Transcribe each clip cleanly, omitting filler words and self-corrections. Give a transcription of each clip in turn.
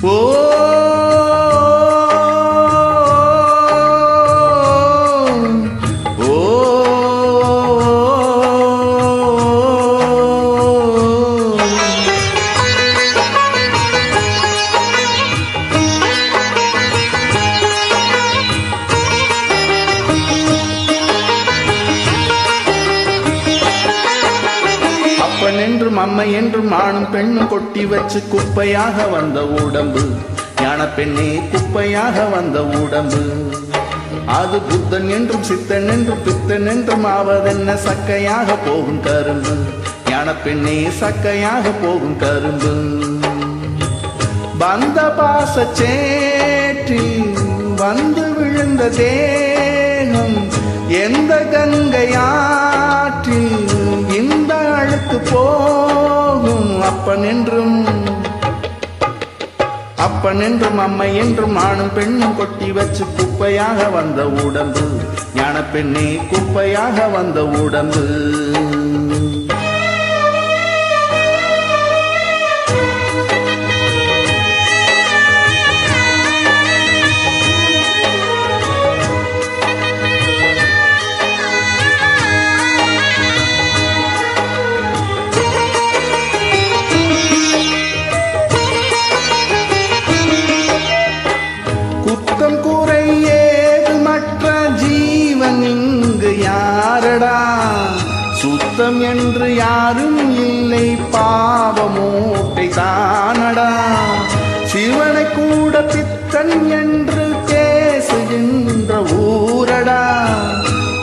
ஓ அப்பன் என்றும் அம்மை என்றும் ஆணும் பெண்ணும் கொட்டி வச்சு குப்பையாக வந்த உடம்பு ஞான பெண்ணே குப்பையாக வந்த உடம்பு அது புத்தன் என்றும் சித்தன் என்றும் பித்தன் என்றும் ஆவதென்ன சக்கையாக போகும் கரும்பு ஞான பெண்ணே சக்கையாக போகும் கரும்பு வந்த பாச சேற்றில் வந்து விழுந்த தேகம் எந்த கங்கையாற்றில் இந்த அழுக்கு போகும் அப்பன் என்றும் அம்மை என்றும் ஆணும் பெண்ணும் கொட்டி வச்சு குப்பையாக வந்த உடம்பு ஞான பெண்ணே குப்பையாக வந்த உடம்பு குத்தம் குறை ஏது மற்ற ஜீவன் இங்கு யாரடா சுத்தம் என்று யாரும் இல்லை பாவமூட்டை தானடா சிவனை கூட பித்தன் என்று பேசுகின்ற ஊரடா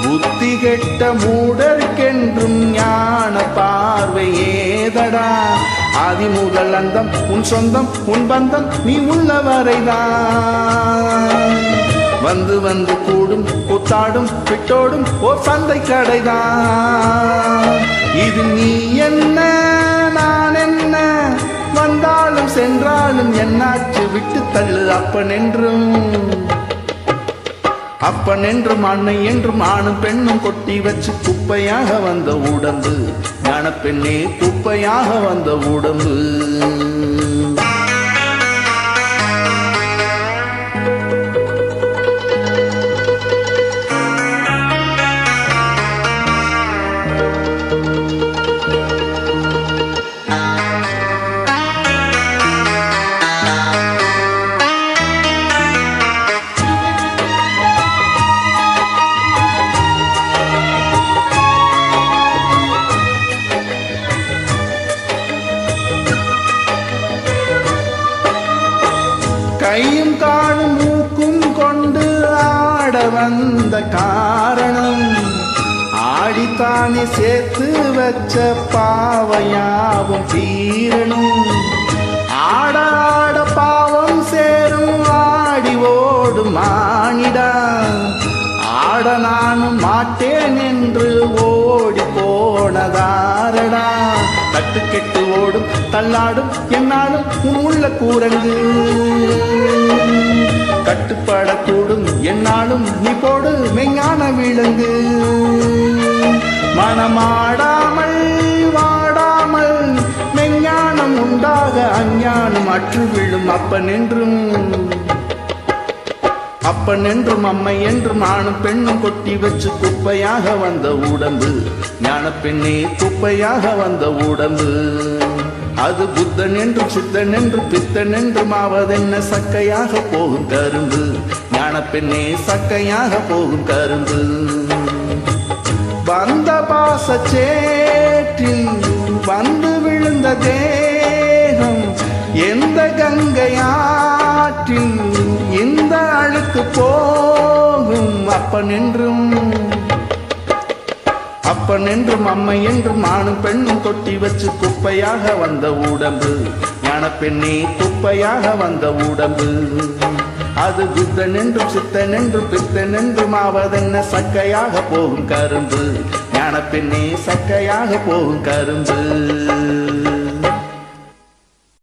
புத்தி கெட்ட மூடர்க்கென்றும் ஞான பார்வை ஏதடா ஆதி முதல் அந்தம் உன் சொந்தம் உன் பந்தம் நீ உள்ளவரைதான் வந்து வந்து கூடும் கூத்தாடும் விட்டோடும் ஓர் சந்தை கடைதான் இது நீ என்ன நான் என்ன வந்தாலும் சென்றாலும் என்னாச்சு விட்டு தள்ளு அப்பன் என்றும் அன்னை என்றும் ஆணும் பெண்ணும் கொட்டி வச்சு குப்பையாக வந்த உடம்பு ஞான பெண்ணே குப்பையாக வந்த உடம்பு கையும் காலும் மூக்கும் கொண்டு ஆட வந்த காரணம் ஆடித்தானே சேர்த்து வச்ச பாவையாவும் தீரணும் ஆட ஆட பாவம் சேரும் ஆடி ஓடும் ஆணிடா ஆட நானும் மாட்டேன் என்று ஓடி போனதாரடா தட்டு கெட்டு ஓடும் தள்ளாடும் என்னாலும் உன் உள்ள கூரங்கு கட்டுப்படக்கூடும் என்னாலும் நீ போடு மெஞ்ஞான விலங்கு மனமாடாமல் வாடாமல் மெஞ்ஞானம் உண்டாக அஞ்ஞானம் அற்று விழும் அப்பன் என்றும் அம்மை என்றும் ஆணும் பெண்ணும் கொட்டி வச்சு குப்பையாக வந்த உடம்பு ஞான பெண்ணே குப்பையாக வந்த உடம்பு அது புத்தன் என்றும் சித்தன் என்றும் பித்தன் என்றும் ஆவதென்ன சக்கையாக போகும் கரும்பு ஞான பெண்ணே சக்கையாக போகும் கரும்பு வந்த பாச சேற்றில் வந்து விழுந்த தேகம் எந்த கங்கையாற்றில் இந்த அழுக்கு போகும் அப்பன் என்றும் அம்மை என்றும் ஆணும் பெண்ணும் கொட்டி வச்சு குப்பையாக வந்த உடம்பு ஞான பெண்ணே குப்பையாக வந்த உடம்பு அது புத்தன் என்றும் சித்தன் என்றும் பித்தன் என்றும் ஆவதென்ன சக்கையாக போகும் கரும்பு ஞான பெண்ணே சக்கையாக போகும் கரும்பு